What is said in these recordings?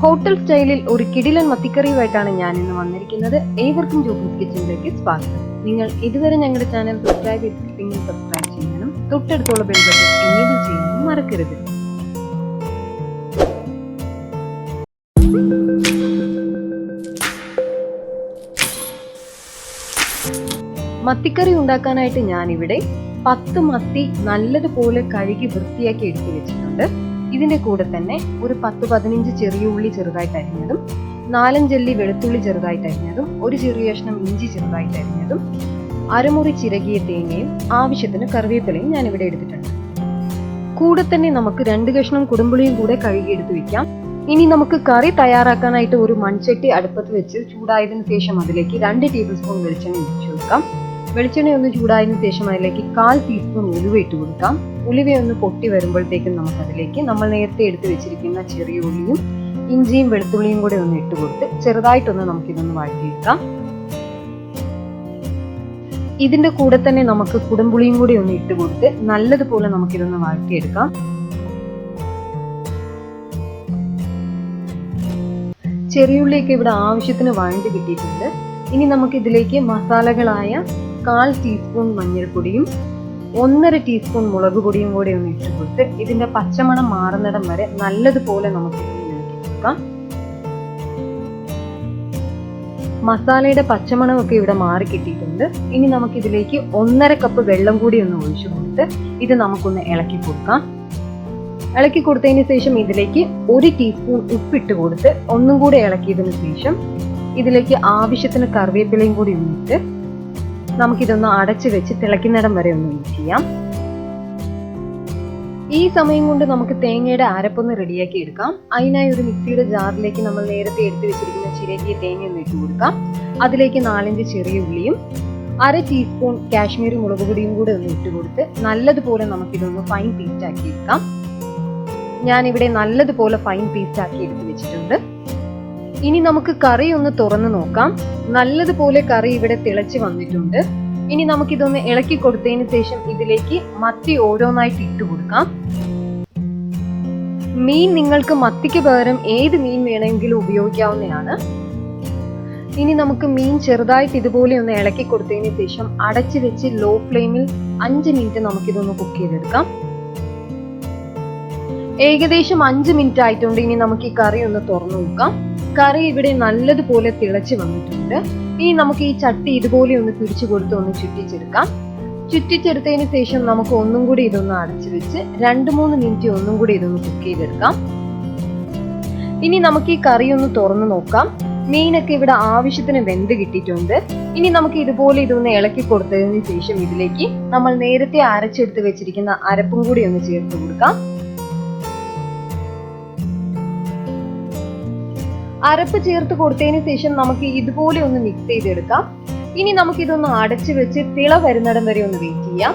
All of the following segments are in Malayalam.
ഹോട്ടൽ സ്റ്റൈലിൽ ഒരു കിടിലൻ മത്തിക്കറിയുമായിട്ടാണ് ഞാൻ ഇന്ന് വന്നിരിക്കുന്നത്. ഏവർക്കും ജോബിൻസ് കിച്ചണിലേക്ക് സ്വാഗതം. നിങ്ങൾ ഇതുവരെ ഞങ്ങളുടെ ചാനൽ സബ്സ്ക്രൈബ് ചെയ്തിട്ടില്ലെങ്കിൽ സബ്സ്ക്രൈബ് ചെയ്യാനും തൊട്ടടുത്തുള്ള ബെൽ ബട്ടൺ എനേബിൾ ചെയ്യാനും മറക്കരുത്. മത്തിക്കറി ഉണ്ടാക്കാനായിട്ട് ഞാനിവിടെ 10 മത്തി നല്ലതുപോലെ കഴുകി വൃത്തിയാക്കി എടുത്തു വെച്ചിട്ടുണ്ട്. ഇതിന്റെ കൂടെ തന്നെ ഒരു 10-15 ചെറിയ ഉള്ളി ചെറുതായിട്ട് അരിഞ്ഞതും, 4-5 അല്ലി വെളുത്തുള്ളി ചെറുതായിട്ട് അരിഞ്ഞതും, ഒരു ചെറിയ കഷ്ണം ഇഞ്ചി ചെറുതായിട്ട് അരിഞ്ഞതും, അരമുറി ചിരകിയ തേങ്ങയും ആവശ്യത്തിന് കറിവേപ്പിലയും ഞാൻ ഇവിടെ എടുത്തിട്ടുണ്ട്. കൂടെ തന്നെ നമുക്ക് 2 കഷ്ണം കുടംപുളിയും കൂടെ കഴുകി എടുത്ത് വെക്കാം. ഇനി നമുക്ക് കറി തയ്യാറാക്കാനായിട്ട് ഒരു മൺചട്ടി അടുപ്പത്ത് വെച്ച് ചൂടായതിനു ശേഷം അതിലേക്ക് 2 ടേബിൾ സ്പൂൺ വെളിച്ചെണ്ണ ഒഴിച്ചു കൊടുക്കാം. വെളിച്ചെണ്ണ ഒന്ന് ചൂടായതിനു ശേഷം അതിലേക്ക് 1/4 ടീസ്പൂൺ ഉലുവ ഇട്ട് കൊടുക്കാം. ഉലുവയൊന്ന് പൊട്ടി വരുമ്പോഴത്തേക്കും നമുക്ക് അതിലേക്ക് നമ്മൾ നേരത്തെ എടുത്ത് വെച്ചിരിക്കുന്ന ചെറിയ ഉള്ളിയും ഇഞ്ചിയും വെളുത്തുള്ളിയും കൂടെ ഒന്ന് ഇട്ട് കൊടുത്ത് ചെറുതായിട്ടൊന്ന് നമുക്കിതൊന്ന് വഴറ്റിയെടുക്കാം. ഇതിന്റെ കൂടെ തന്നെ നമുക്ക് കുടംപുളിയും കൂടി ഒന്ന് ഇട്ട് കൊടുത്ത് നല്ലതുപോലെ നമുക്കിതൊന്ന് വഴറ്റിയെടുക്കാം. ചെറിയുള്ളിയൊക്കെ ഇവിടെ ആവശ്യത്തിന് വഴണ്ടി കിട്ടിയിട്ടുണ്ട്. ഇനി നമുക്ക് ഇതിലേക്ക് മസാലകളായ 1/4 ടീസ്പൂൺ മഞ്ഞൾപ്പൊടിയും 1/2 ടീസ്പൂൺ മുളക് പൊടിയും കൂടി ഒന്ന് ഇട്ട് കൊടുത്ത് ഇതിന്റെ പച്ചമണം മാറുന്നിടം വരെ നല്ലതുപോലെ നമുക്ക് ഇളക്കിയെടുക്കാം. മസാലയുടെ പച്ചമണമൊക്കെ ഇവിടെ മാറി കിട്ടിയിട്ടുണ്ട്. ഇനി നമുക്ക് ഇതിലേക്ക് 1/2 കപ്പ് വെള്ളം കൂടി ഒന്ന് ഒഴിച്ചു കൊടുത്ത് ഇത് നമുക്കൊന്ന് ഇളക്കി കൊടുക്കാം. ഇളക്കി കൊടുത്തതിന് ശേഷം ഇതിലേക്ക് 1 ടീസ്പൂൺ ഉപ്പിട്ട് കൊടുത്ത് ഒന്നും കൂടെ ഇളക്കിയതിനു ശേഷം ഇതിലേക്ക് ആവശ്യത്തിന് കറിവേപ്പിലയും കൂടി ഒന്നിട്ട് നമുക്കിതൊന്ന് അടച്ചു വെച്ച് തിളയ്ക്കുന്നിടം വരെ ഒന്ന് വെയിറ്റ് ചെയ്യാം. ഈ സമയം കൊണ്ട് നമുക്ക് തേങ്ങയുടെ അരപ്പൊന്ന് റെഡിയാക്കി എടുക്കാം. അതിനായി ഒരു മിക്സിയുടെ ജാറിലേക്ക് നമ്മൾ നേരത്തെ എടുത്തു വെച്ചിരിക്കുന്ന ചിരകിയ തേങ്ങ ഒന്ന് ഇട്ട് കൊടുക്കാം. അതിലേക്ക് 4-5 ചെറിയ ഉള്ളിയും 1/2 ടീസ്പൂൺ കാശ്മീരി മുളക് പൊടിയും കൂടെ ഒന്ന് ഇട്ട് കൊടുത്ത് നല്ലതുപോലെ നമുക്കിതൊന്ന് ഫൈൻ പേസ്റ്റ് ആക്കി എടുക്കാം. ഞാനിവിടെ നല്ലതുപോലെ ഫൈൻ പേസ്റ്റ് ആക്കി എടുത്ത് വെച്ചിട്ടുണ്ട്. ഇനി നമുക്ക് കറി ഒന്ന് തുറന്നു നോക്കാം. നല്ലതുപോലെ കറി ഇവിടെ തിളച്ച് വന്നിട്ടുണ്ട്. ഇനി നമുക്കിതൊന്ന് ഇളക്കി കൊടുത്തതിന് ശേഷം ഇതിലേക്ക് മത്തി ഓരോന്നായിട്ട് ഇട്ട് കൊടുക്കാം. മീൻ നിങ്ങൾക്ക് മത്തിക്ക് പകരം ഏത് മീൻ വേണമെങ്കിലും ഉപയോഗിക്കാവുന്നതാണ്. ഇനി നമുക്ക് മീൻ ചെറുതായിട്ട് ഇതുപോലെ ഒന്ന് ഇളക്കി കൊടുത്തതിന് ശേഷം അടച്ചു വെച്ച് ലോ ഫ്ലെയിമിൽ 5 മിനിറ്റ് നമുക്കിതൊന്ന് കുക്ക് ചെയ്തെടുക്കാം. ഏകദേശം 5 മിനിറ്റ് ആയിട്ടുണ്ട്. ഇനി നമുക്ക് ഈ കറി ഒന്ന് തുറന്നു നോക്കാം. കറി ഇവിടെ നല്ലതുപോലെ തിളച്ച് വന്നിട്ടുണ്ട്. ഇനി നമുക്ക് ഈ ചട്ടി ഇതുപോലെ ഒന്ന് പിടിച്ചു കൊടുത്ത് ഒന്ന് ചുറ്റിച്ചെടുക്കാം. ചുറ്റിച്ചെടുത്തതിന് ശേഷം നമുക്ക് ഒന്നും കൂടി ഇതൊന്ന് അടച്ചു വെച്ച് 2-3 മിനിറ്റ് ഒന്നും കൂടി ഇതൊന്ന് കുക്ക് ചെയ്തെടുക്കാം. ഇനി നമുക്ക് ഈ കറി ഒന്ന് തുറന്നു നോക്കാം. മീനൊക്കെ ഇവിടെ ആവശ്യത്തിന് വെന്ത് കിട്ടിയിട്ടുണ്ട്. ഇനി നമുക്ക് ഇതുപോലെ ഇതൊന്ന് ഇളക്കി കൊടുത്തതിന് ശേഷം ഇതിലേക്ക് നമ്മൾ നേരത്തെ അരച്ചെടുത്ത് വെച്ചിരിക്കുന്ന അരപ്പും കൂടി ഒന്ന് ചേർത്ത് കൊടുക്കാം. അരപ്പ് ചേർത്ത് കൊടുത്തതിന് ശേഷം നമുക്ക് ഇതുപോലെ ഒന്ന് മിക്സ് ചെയ്തെടുക്കാം. ഇനി നമുക്ക് ഇതൊന്ന് അടച്ചു വെച്ച് തിള വരുന്നിടം വരെ ഒന്ന് വെയിറ്റ് ചെയ്യാം.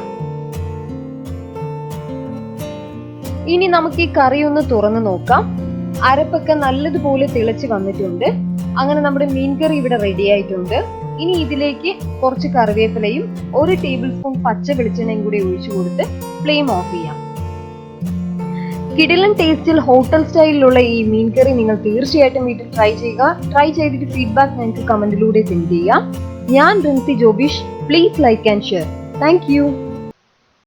ഇനി നമുക്ക് ഈ കറി ഒന്ന് തുറന്നു നോക്കാം. അരപ്പൊക്കെ നല്ലതുപോലെ തിളച്ച് വന്നിട്ടുണ്ട്. അങ്ങനെ നമ്മുടെ മീൻ കറി ഇവിടെ റെഡി ആയിട്ടുണ്ട്. ഇനി ഇതിലേക്ക് കുറച്ച് കറിവേപ്പിലയും 1 ടേബിൾ സ്പൂൺ പച്ച വെളിച്ചെണ്ണയും കൂടി ഒഴിച്ചു കൊടുത്ത് ഫ്ലെയിം ഓഫ് ചെയ്യാം. കിടിലൻ ടേസ്റ്റിൽ ഹോട്ടൽ സ്റ്റൈലിലുള്ള ഈ മീൻ കറി നിങ്ങൾ തീർച്ചയായിട്ടും വീട്ടിൽ ട്രൈ ചെയ്യുക. ട്രൈ ചെയ്തിട്ട് ഫീഡ്ബാക്ക് ഞങ്ങൾക്ക് കമന്റിലൂടെ സെൻഡ് ചെയ്യാം. ഞാൻ Rincy Jobish. Please like and share. Thank U.